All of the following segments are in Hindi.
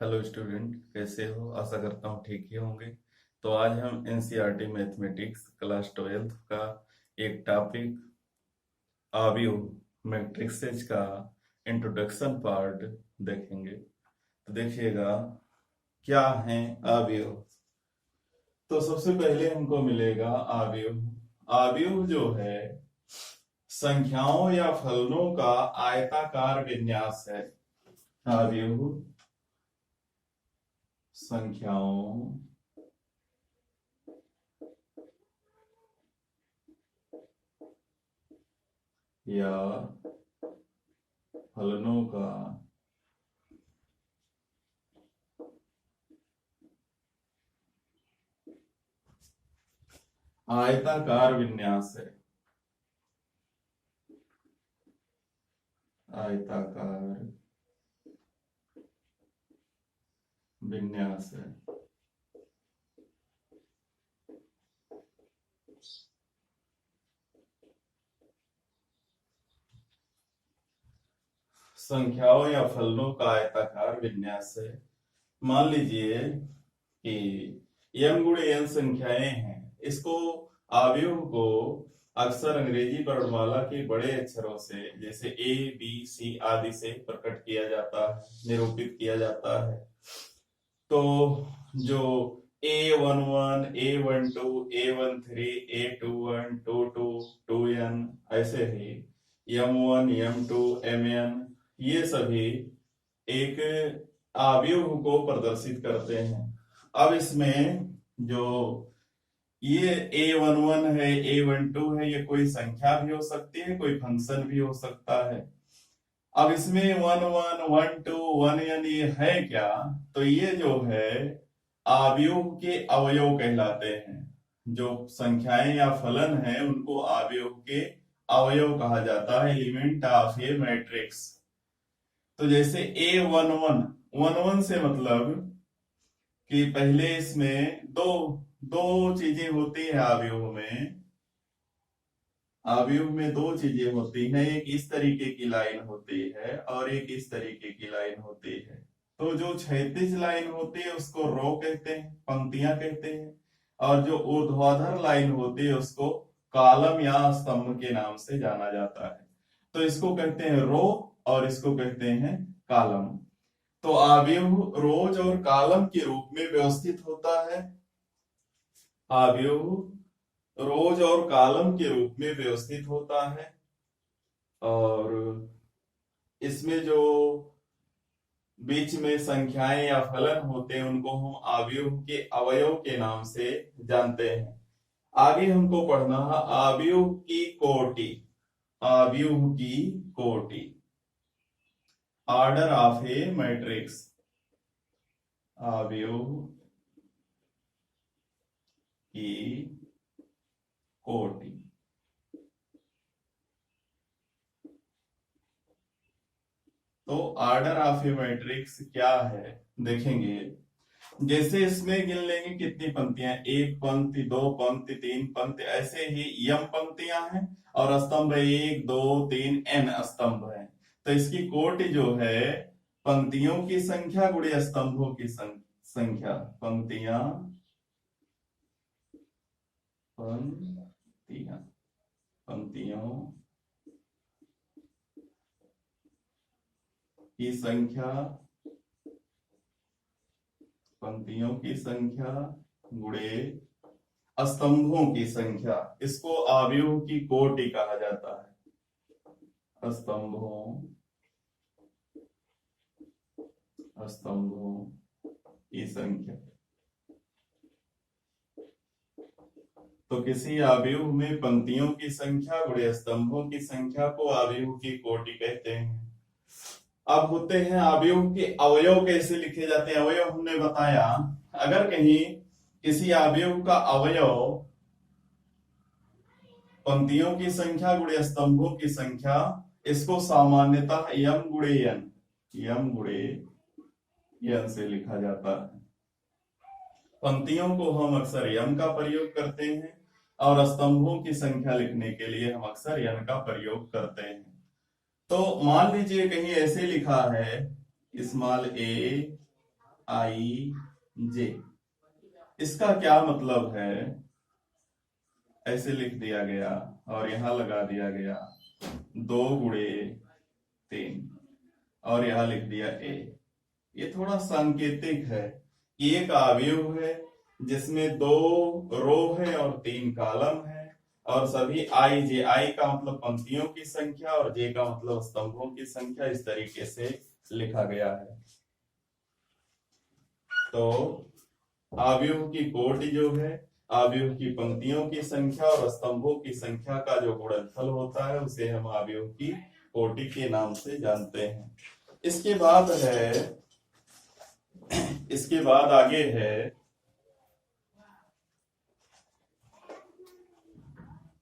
हेलो स्टूडेंट, कैसे हो? आशा करता हूँ ठीक ही होंगे। तो आज हम एनसीईआरटी मैथमेटिक्स क्लास 12th का एक टॉपिक आव्यूह मैट्रिसेस का इंट्रोडक्शन पार्ट देखेंगे। तो देखिएगा क्या है आव्यूह। तो सबसे पहले हमको मिलेगा आव्यूह। आव्यूह जो है संख्याओं या फलनों का आयताकार विन्यास है। आव्यूह संख्याओं या फलनों का आयताकार विन्यास है। आयताकार विन्यास है। संख्याओं या फलनों का आयताकार विन्यास है। मान लीजिए कि m गुणे n संख्याएं हैं। इसको आव्यूह को अक्सर अंग्रेजी वर्णमाला के बड़े अक्षरों से जैसे ए बी सी आदि से प्रकट किया जाता है, निरूपित किया जाता है। तो जो A11, A12, A13, A21, 22, 2n ऐसे ही M1, M2, Mn ये सभी एक आव्यूह को प्रदर्शित करते हैं। अब इसमें जो ये A11 है, A12 है, ये कोई संख्या भी हो सकती है, कोई फंक्शन भी हो सकता है। अब इसमें 1 1 1 2 1 n ये है क्या? तो ये जो है आव्यूह के अवयव कहलाते हैं। जो संख्याएं या फलन है उनको आव्यूह के अवयव कहा जाता है, एलिमेंट ऑफ ए मैट्रिक्स। तो जैसे A11, 11 से मतलब कि पहले इसमें दो दो चीजें होती है आव्यूह में। आव्यूह में दो चीजें होती हैं, एक इस तरीके की लाइन होती है और एक इस तरीके की लाइन होती है। तो जो क्षैतिज लाइन होती है उसको रो कहते हैं, पंक्तियां कहते हैं, और जो ऊर्ध्वाधर लाइन होती है उसको कॉलम या स्तंभ के नाम से जाना जाता है। तो इसको कहते हैं रो और इसको कहते हैं कॉलम। तो आव्यूह रोज और कॉलम के रूप में व्यवस्थित होता है। आव्यूह रोज और कॉलम के रूप में व्यवस्थित होता है और इसमें जो बीच में संख्याएं या फलन होते हैं उनको हम आव्यूह के अवयव के नाम से जानते हैं। आगे हमको पढ़ना है आव्यूह की कोटि। आव्यूह की कोटि, ऑर्डर ऑफ ए मैट्रिक्स। आव्यूह की कोटि। तो ऑर्डर ऑफ ए मैट्रिक्स क्या है देखेंगे। जैसे इसमें गिन लेंगे कितनी पंक्तियां, एक पंक्ति, दो पंक्ति, तीन पंक्ति, ऐसे ही यम पंक्तियां हैं और स्तंभ 1 2 3 n स्तंभ है। तो इसकी कोटि जो है पंक्तियों की संख्या गुणे स्तंभों की संख्या। पंक्तियां पंक्तियां पंक्तियों की संख्या, पंक्तियों की संख्या गुणे स्तंभों की संख्या, इसको आव्यूह की कोटि कहा जाता है। स्तंभों की संख्या। तो किसी आव्यूह में पंक्तियों की संख्या गुणे स्तंभों की संख्या को आव्यूह की कोटि कहते हैं। अब होते हैं आव्यूह के अवयव कैसे लिखे जाते हैं। अवयव हमने बताया, अगर कहीं किसी आव्यूह का अवयव पंक्तियों की संख्या गुणे स्तंभों की संख्या, इसको सामान्यतः यम गुणे यन से लिखा जाता है। पंक्तियों को हम अक्सर यम का प्रयोग करते हैं और स्तंभों की संख्या लिखने के लिए हम अक्सर यन का प्रयोग करते हैं। तो मान लीजिए कहीं ऐसे लिखा है स्मॉल a आई जे। इसका क्या मतलब है, ऐसे लिख दिया गया और यहां लगा दिया गया 2 गुणे 3 और यहां लिख दिया ए। ये थोड़ा सांकेतिक है कि एक अवयव है जिसमें 2 रो है और 3 कॉलम है, और सभी आई जे, आई का मतलब पंक्तियों की संख्या और जे का मतलब स्तंभों की संख्या, इस तरीके से लिखा गया है। तो अवयव की कोटि जो है, अवयव की पंक्तियों की संख्या और स्तंभों की संख्या का जो गुणनफल होता है उसे हम अवयव की कोटि के नाम से जानते हैं। इसके बाद आगे है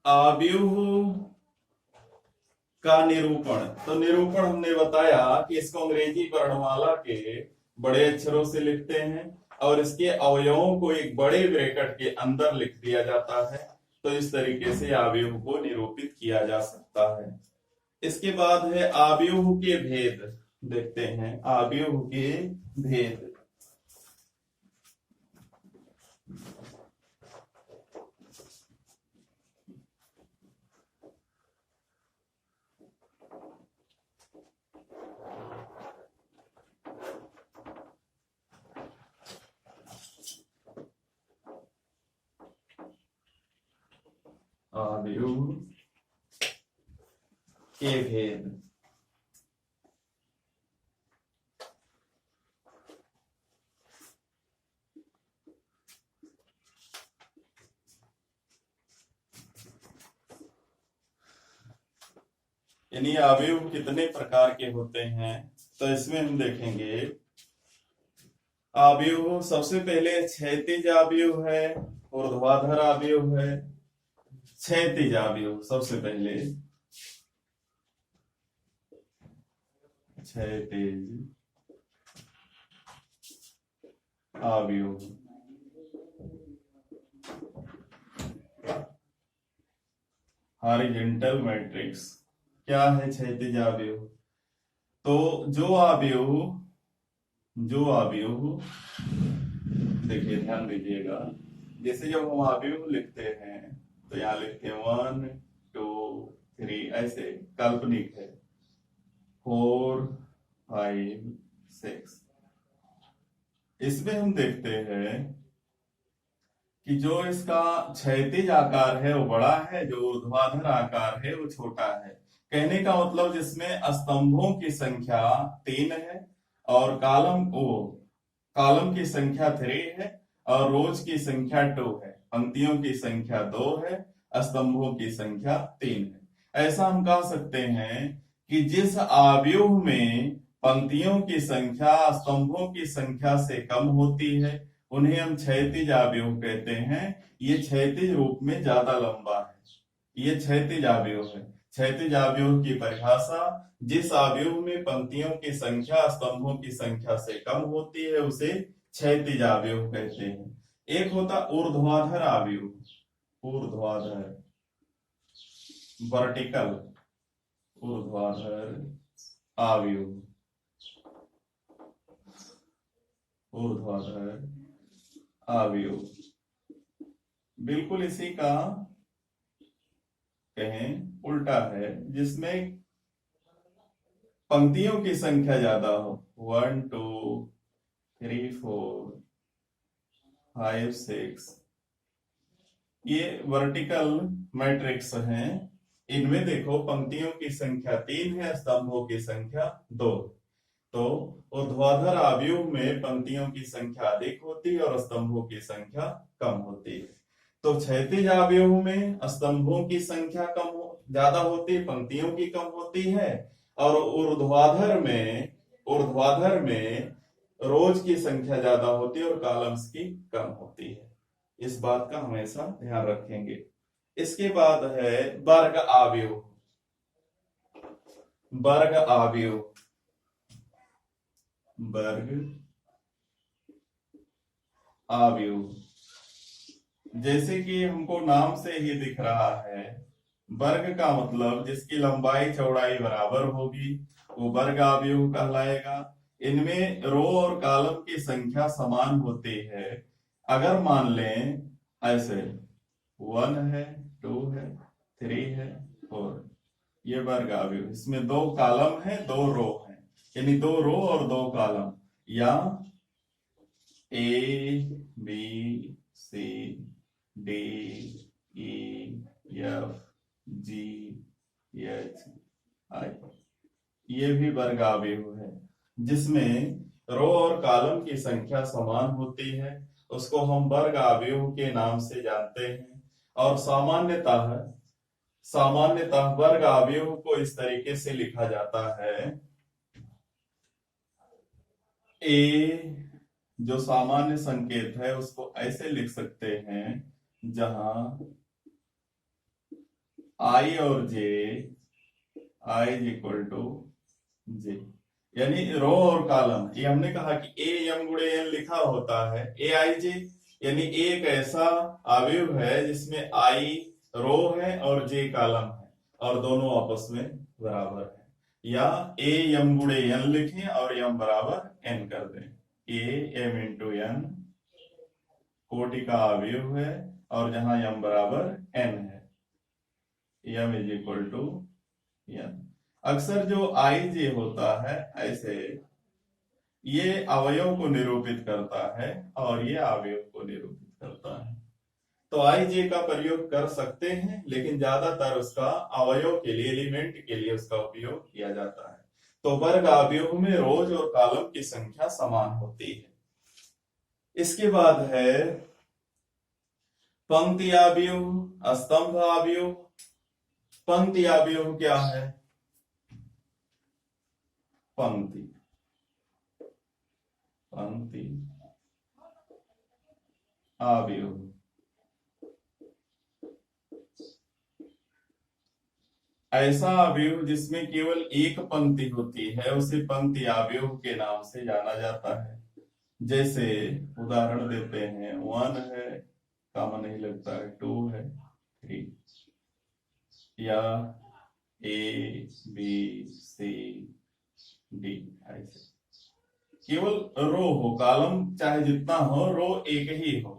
अवयव का निरूपण। तो निरूपण हमने बताया कि इसको अंग्रेजी वर्णमाला के बड़े अक्षरों से लिखते हैं और इसके अवयवों को एक बड़े ब्रैकेट के अंदर लिख दिया जाता है। तो इस तरीके से अवयव को निरूपित किया जा सकता है। इसके बाद है अवयव के भेद। देखते हैं अवयव के भेद। अवयव के भेद। यानी अवयव कितने प्रकार के होते हैं, तो इसमें हम देखेंगे अवयव सबसे पहले क्षैतिज अवयव है, ऊर्ध्वाधर अवयव है। क्षैतिज अवयव सबसे पहले, क्षैतिज अवयव। हॉरिजॉन्टल मैट्रिक्स क्या है क्षैतिज अवयव? तो जो अवयव देखिए, ध्यान दीजिएगा, जैसे जब हम अवयव लिखते हैं तो यहाँ लिखते हैं 1 2 3, ऐसे काल्पनिक है, 4 5 6। इसमें हम देखते हैं कि जो इसका क्षैतिज आकार है वो बड़ा है, जो ऊर्ध्वाधर आकार है वो छोटा है। कहने का मतलब जिसमें स्तंभों की संख्या 3 है और कॉलम की संख्या 3 है और रोज की संख्या 2 है, पंक्तियों की संख्या 2 है, स्तंभों की संख्या 3 है। ऐसा हम कह सकते हैं कि जिस अवयव में पंक्तियों की संख्या स्तंभों की संख्या से कम होती है उन्हें हम क्षैतिज अवयव कहते हैं। ये क्षैतिज रूप में ज्यादा लंबा है, ये क्षैतिज अवयव है। क्षैतिज अवयव की परिभाषा, जिस अवयव में पंक्तियों की संख्या स्तंभों की संख्या से कम होती है उसे क्षैतिज अवयव कहते हैं। एक होता ऊर्ध्वाधर अवयव, ऊर्ध्वाधर वर्टिकल ऊर्ध्वाधर अवयव, ऊर्ध्वाधर अवयव बिल्कुल इसी का कहें उल्टा है, जिसमें पंक्तियों की संख्या ज्यादा हो, 1 2 3 4 5 6। ये वर्टिकल मैट्रिक्स हैं। इनमें देखो पंक्तियों की संख्या 3 है, स्तंभों की संख्या 2। तो ऊर्ध्वाधर अवयव में पंक्तियों की संख्या अधिक होती है और स्तंभों की संख्या कम होती है। तो क्षैतिज अवयव में स्तंभों की संख्या ज्यादा होती है, पंक्तियों की कम होती है, और ऊर्ध्वाधर में रोज की संख्या ज्यादा होती है और कॉलम्स की कम होती है। इस बात का हमेशा ध्यान रखेंगे। इसके बाद है वर्ग अवयव। वर्ग अवयव, वर्ग अवयव जैसे कि हमको नाम से ही दिख रहा है, वर्ग का मतलब जिसकी लंबाई चौड़ाई बराबर होगी वो वर्ग अवयव कहलाएगा। इनमें रो और कॉलम की संख्या समान होती है। अगर मान लें ऐसे 1 है, 2 है, 3 है, 4, ये वर्ग अवयव, इसमें 2 कॉलम है 2 रो है, यानी 2 रो और 2 कॉलम, या A B C D E F G H I, ये भी वर्ग अवयव है जिसमें रो और कॉलम की संख्या समान होती है, उसको हम वर्ग अवयव के नाम से जानते हैं। और सामान्यतः वर्ग अवयव को इस तरीके से लिखा जाता है। ए जो सामान्य संकेत है उसको ऐसे लिख सकते हैं, जहां आई और जे, आई इज इक्वल टू जे, यानी रो और कॉलम, ये हमने कहा कि ए एम गुणे एन लिखा होता है, ए आई जे, यानी एक ऐसा अवयव है जिसमें आई रो है और जे कॉलम है और दोनों आपस में बराबर है। या ए एम गुणे एन लिखें और एम बराबर एन कर दें, ए एम इंटू एन कोटि का अवयव है और जहां एम बराबर एन है, M is equal to N. अक्सर जो आई जे होता है ऐसे ये अवयव को निरूपित करता है और ये अवयव को निरूपित करता है, तो आई जे का प्रयोग कर सकते हैं, लेकिन ज्यादातर उसका अवयव के लिए, एलिमेंट के लिए उसका उपयोग किया जाता है। तो वर्ग अवयव में रोज और कॉलम की संख्या समान होती है। इसके बाद है पंक्ति अवयव, स्तंभ अवयव। पंक्ति अवयव क्या है? पंक्ति अवयव ऐसा अवयव जिसमें केवल एक पंक्ति होती है उसे पंक्ति अवयव के नाम से जाना जाता है। जैसे उदाहरण देते हैं, 1 है, कामा नहीं लगता है, 2 है, 3, या ए बी सी डी, ऐसे केवल रो हो, कॉलम चाहे जितना हो, रो एक ही हो।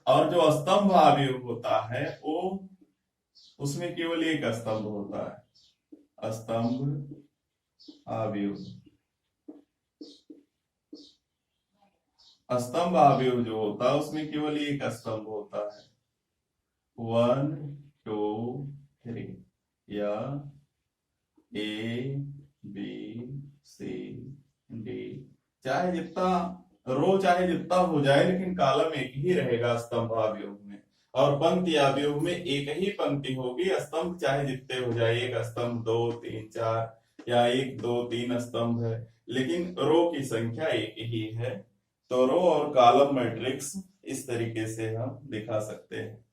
और जो स्तंभ अवयव होता है वो, उसमें केवल एक स्तंभ होता है, स्तंभ अवयव। स्तंभ अवयव जो होता है उसमें केवल एक स्तंभ होता है, 1 2 3, या ए बी सी डी, चाहे जितना रो चाहे जितना हो जाए, लेकिन कॉलम एक ही रहेगा स्तंभ अवयव में। और पंक्ति अवयव में एक ही पंक्ति होगी, स्तंभ चाहे जितने हो जाए, एक स्तंभ 2 3 4 या 1 2 3 स्तंभ है, लेकिन रो की संख्या एक ही है। तो रो और कॉलम मैट्रिक्स इस तरीके से हम दिखा सकते हैं।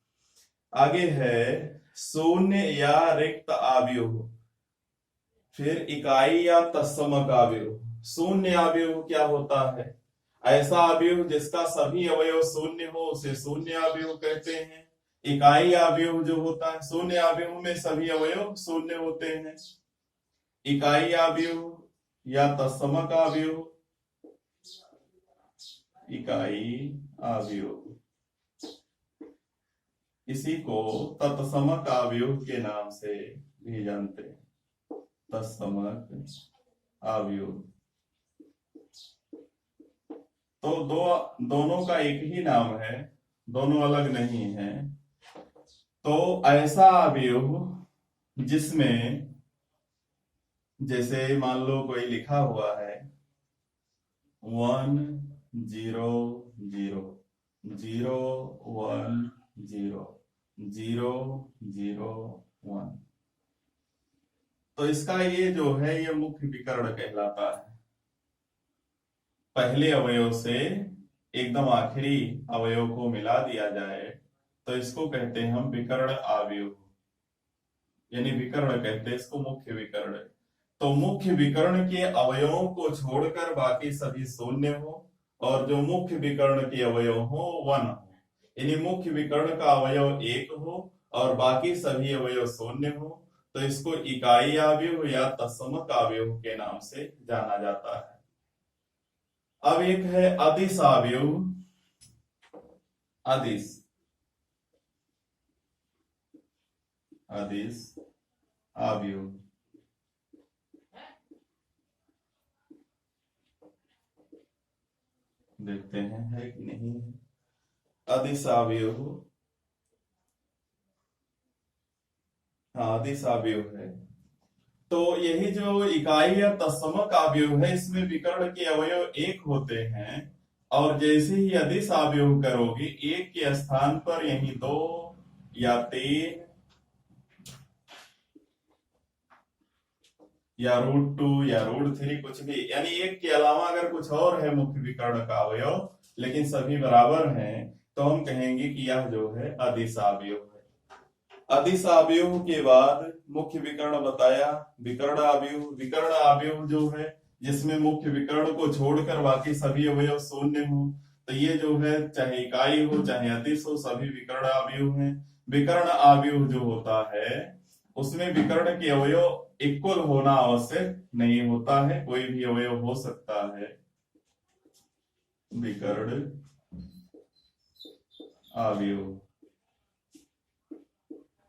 आगे है शून्य या रिक्त अवयव, फिर इकाई या तत्समक अवयव। शून्य अवयव क्या होता है? ऐसा अवयव जिसका सभी अवयव शून्य हो उसे शून्य अवयव कहते हैं। इकाई अवयव जो होता है, शून्य अवयव में सभी अवयव शून्य होते हैं। इकाई अवयव या तत्समक अवयव, इकाई अवयव, इसी को तत्समक अवयव के नाम से भी जानते हैं, तत्समक अवयव। तो दोनों का एक ही नाम है, दोनों अलग नहीं है। तो ऐसा अवयव जिसमें, जैसे मान लो कोई लिखा हुआ है 1 0 0 0 1 0 0 0 1, तो इसका ये जो है ये मुख्य विकर्ण कहलाता है। पहले अवयव से एकदम आखिरी अवयव को मिला दिया जाए तो इसको कहते हैं हम विकर्ण अवयव, यानी विकर्ण कहते हैं इसको, मुख्य विकर्ण। तो मुख्य विकर्ण के अवयवों को छोड़कर बाकी सभी शून्य हो, और जो मुख्य विकर्ण के अवयव हो 1 हो, यानी मुख्य विकर्ण का अवयव 1 हो और बाकी सभी अवयव शून्य हो, तो इसको इकाई अवयव या तत्समक अवयव के नाम से जाना जाता है। अब एक है अदिश अवयव, अदिश अदिश अवयव। देखते हैं है कि नहीं है। अदिश अवयव, हाँ अदिश अवयव है। तो यही जो इकाई या तत्समक अवयव है, इसमें विकर्ण के अवयव एक होते हैं, और जैसे ही अदिश अवयव करोगे एक के स्थान पर यही दो या तीन या √2 या √3 कुछ भी, यानी एक के अलावा अगर कुछ और है मुख्य विकर्ण का अवयव लेकिन सभी बराबर हैं, तो हम कहेंगे कि यह जो है अदिश अवयव है। अदिश अवयव के बाद मुख्य विकर्ण बताया, विकर्ण अवयव। विकर्ण अवयव जो है जिसमें मुख्य विकर्ण को छोड़कर बाकी सभी अवयव शून्य हो, तो ये जो है चाहे इकाई हो चाहे अदिश हो, सभी विकर्ण अवयव हैं। विकर्ण अवयव जो होता है उसमें विकर्ण के अवयव इक्वल होना आवश्यक नहीं होता है, कोई भी अवयव हो सकता है। विकर्ण अवयव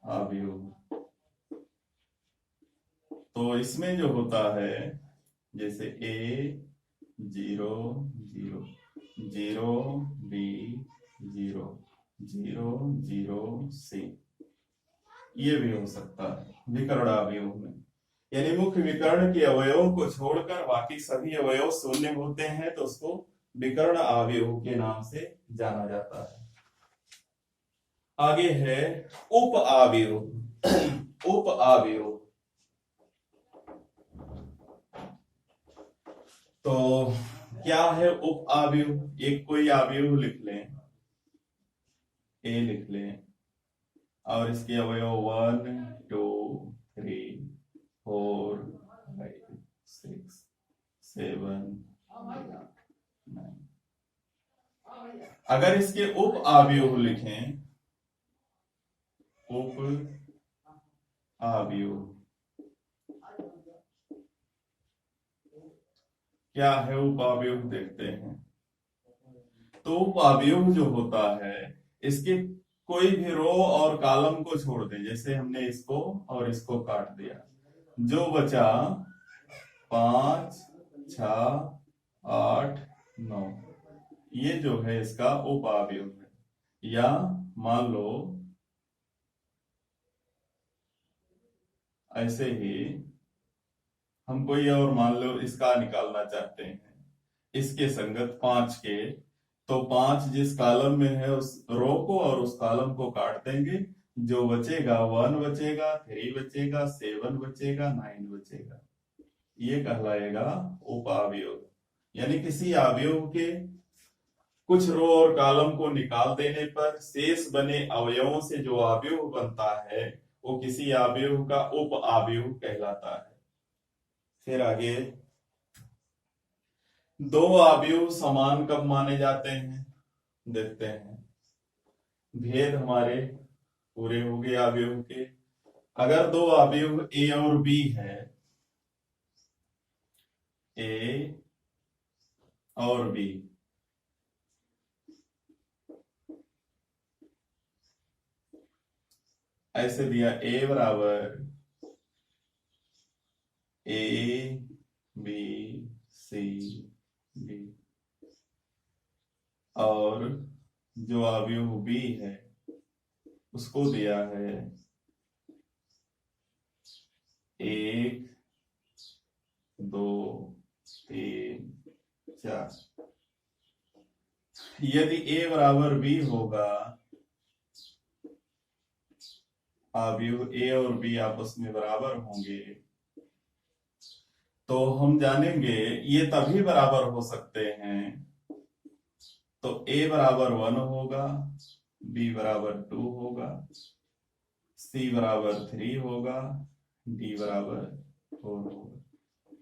अवयव तो इसमें जो होता है जैसे A 0 0 0 B 0 0 0 C, ये भी हो सकता है विकर्ण अवयव में। यानी मुख्य विकर्ण के अवयवों को छोड़कर बाकी सभी अवयव शून्य होते हैं, तो उसको विकर्ण अवयव के नाम से जाना जाता है। आगे है उप अवयव। उप अवयव तो क्या है उप अवयव? एक कोई अवयव लिख लें, ए लिख लें, और इसके अवयव 1 2 3 4 5 6 7 8 9। अगर इसके उप अवयव लिखें, उप अवयव क्या है? उप अवयव देखते हैं। तो उप अवयव जो होता है इसके कोई भी रो और कॉलम को छोड़ दें, जैसे हमने इसको और इसको काट दिया, जो बचा 5 6 8 9, ये जो है इसका उप अवयव है। या मान लो ऐसे ही हम कोई और मान लो इसका निकालना चाहते हैं, इसके संगत 5 के, तो 5 जिस कॉलम में है उस रो को और उस कॉलम को काट देंगे, जो बचेगा 1 बचेगा, 3 बचेगा, 7 बचेगा, 9 बचेगा। ये कहलाएगा उप अवयव। यानी किसी अवयव के कुछ रो और कॉलम को निकाल देने पर शेष बने अवयवों से जो अवयव बनता है वो किसी अवयव का उप अवयव कहलाता है। फिर आगे, दो अवयव समान कब माने जाते हैं देखते हैं। भेद हमारे पूरे हो गए अवयव के। अगर दो अवयव ए और बी है, ए और बी, ऐसे दिया ए बराबर ए बी सी डी, और जो अवयव बी है उसको दिया है 1 2 3 4। यदि ए बराबर बी होगा, अवयव ए और बी आपस में बराबर होंगे, तो हम जानेंगे ये तभी बराबर हो सकते हैं तो ए बराबर 1 होगा, बी बराबर 2 होगा, सी बराबर 3 होगा, डी बराबर 4 होगा।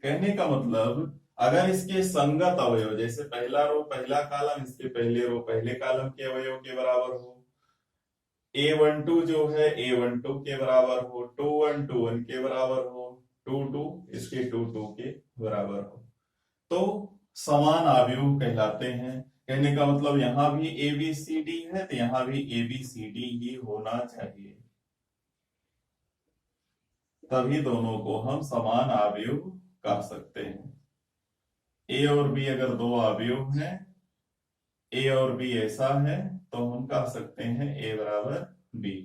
कहने का मतलब अगर इसके संगत अवयव, जैसे पहला रो पहला कॉलम इसके पहले रो पहले कॉलम के अवयव के बराबर हो, A12 जो है A12 के बराबर हो, 21 21 के बराबर हो, 22 इसके 22 के बराबर हो, तो समान अवयव कहलाते हैं। कहने का मतलब यहां भी ए बी सी डी है तो यहां भी ए बी सी डी ही होना चाहिए, तभी दोनों को हम समान अवयव कह सकते हैं। ए और बी अगर दो अवयव हैं, ए और बी ऐसा है, तो हम कह सकते हैं ए बराबर बी।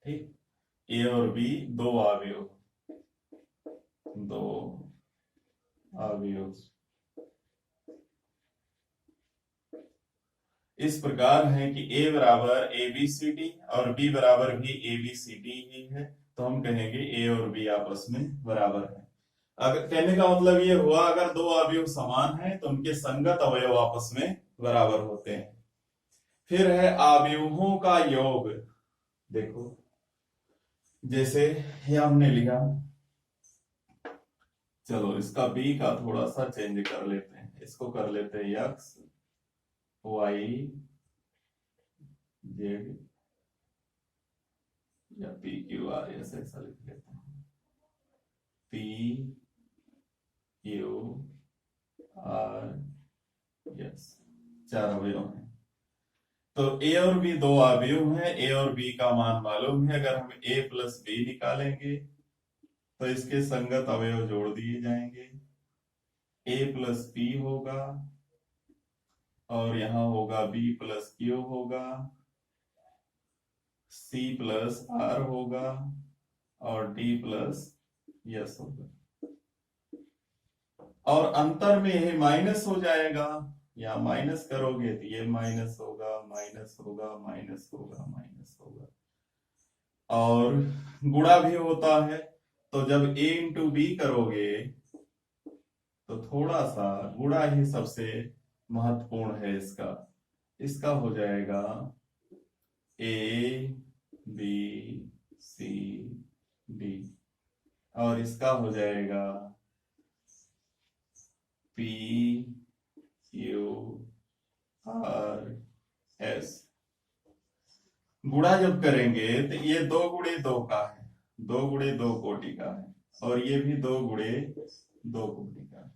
ठीक, ए और बी दो अवयव, दो अवयव इस प्रकार है कि ए बराबर ए बी सी डी और बी बराबर भी ए बी सी डी ही है, तो हम कहेंगे ए और बी आपस में बराबर है। अगर कहने का मतलब ये हुआ अगर दो अवयव समान हैं तो उनके संगत अवयव आपस में बराबर होते हैं। फिर है अवयवों का योग। देखो जैसे ये हमने लिया, चलो इसका बी का थोड़ा सा चेंज कर लेते हैं, इसको कर लेते हैं एक्स वाई जेड या पी क्यू आर, ऐसा लिख लेते हैं, पी क्यू आर एस, चार अवयव हैं। तो ए और बी दो अवयव हैं, ए और बी का मान मालूम है, अगर हम ए प्लस बी निकालेंगे तो इसके संगत अवयव जोड़ दिए जाएंगे, ए प्लस बी होगा और यहां होगा बी प्लस क्यू होगा, सी प्लस आर होगा और डी प्लस यस होगा। और अंतर में ये माइनस हो जाएगा, या माइनस करोगे तो ये माइनस होगा, माइनस होगा, माइनस होगा, माइनस होगा। और गुणा भी होता है, तो जब a इंटू बी करोगे तो थोड़ा सा गुणा ही सबसे महत्वपूर्ण है इसका। इसका हो जाएगा ए बी सी डी और इसका हो जाएगा पी क्यू आर एस। गुणा जब करेंगे तो ये दो गुणे दो का है, दो गुणे दो कोटि का है, और ये भी दो गुणे दो कोटि का है।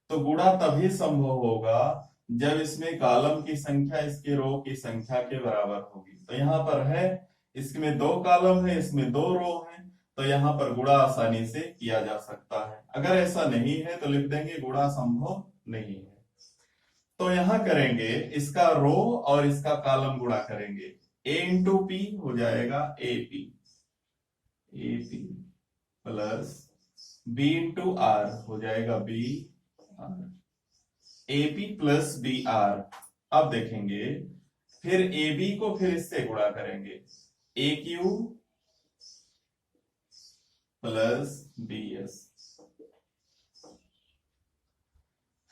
तो गुणा तभी संभव होगा जब इसमें कॉलम की संख्या इसके रो की संख्या के बराबर होगी। तो यहाँ पर है, इसमें दो कॉलम है, इसमें दो रो है, तो यहाँ पर गुणा आसानी से किया जा सकता है। अगर ऐसा नहीं है तो लिख देंगे गुणा संभव नहीं है। तो यहां करेंगे इसका रो और इसका कॉलम गुणा करेंगे, ए इंटू पी हो जाएगा A P plus B into R हो जाएगा B R, AP plus B R. अब देखेंगे फिर ए बी को फिर इससे गुणा करेंगे, ए क्यू प्लस बी एस।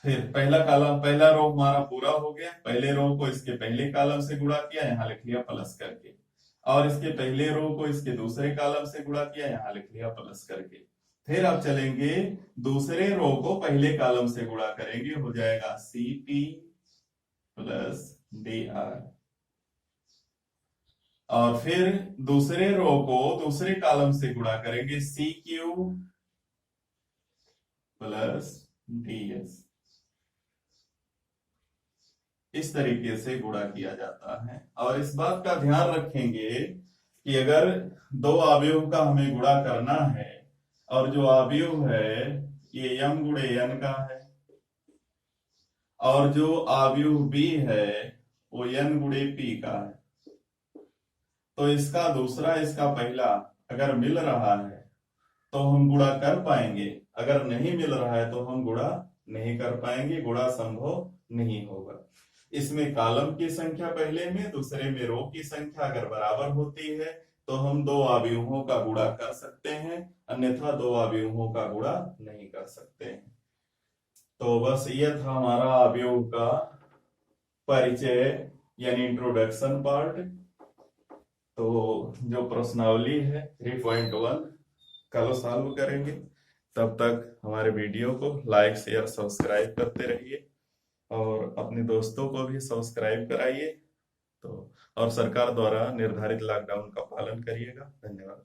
फिर पहला कॉलम, पहला रो हमारा पूरा हो गया, पहले रो को इसके पहले कॉलम से गुणा किया, यहां लिख लिया प्लस करके, और इसके पहले रो को इसके दूसरे कॉलम से गुणा किया, यहां लिख लिया प्लस करके। फिर अब चलेंगे दूसरे रो को पहले कॉलम से गुणा करेंगे, हो जाएगा C P plus D R, और फिर दूसरे रो को दूसरे कॉलम से गुणा करेंगे, C Q plus D S. इस तरीके से गुणा किया जाता है। और इस बात का ध्यान रखेंगे कि अगर दो अवयव का हमें गुणा करना है और जो अवयव है ये m गुणे n का है और जो अवयव b है वो n गुणे p का है, तो इसका दूसरा इसका पहला अगर मिल रहा है तो हम गुणा कर पाएंगे, अगर नहीं मिल रहा है तो हम गुणा नहीं कर पाएंगे, गुणा संभव नहीं होगा। इसमें कॉलम की संख्या पहले में, दूसरे में रो की संख्या अगर बराबर होती है तो हम दो अवयवों का गुणा कर सकते हैं, अन्यथा दो अवयवों का गुणा नहीं कर सकते हैं। तो बस ये था हमारा अवयव का परिचय यानी इंट्रोडक्शन पार्ट। तो जो प्रश्नावली है 3.1 कल सॉल्व करेंगे, तब तक हमारे वीडियो को लाइक शेयर सब्सक्राइब करते रहिए और अपने दोस्तों को भी सब्सक्राइब कराइए। तो और सरकार द्वारा निर्धारित लॉकडाउन का पालन करिएगा। धन्यवाद।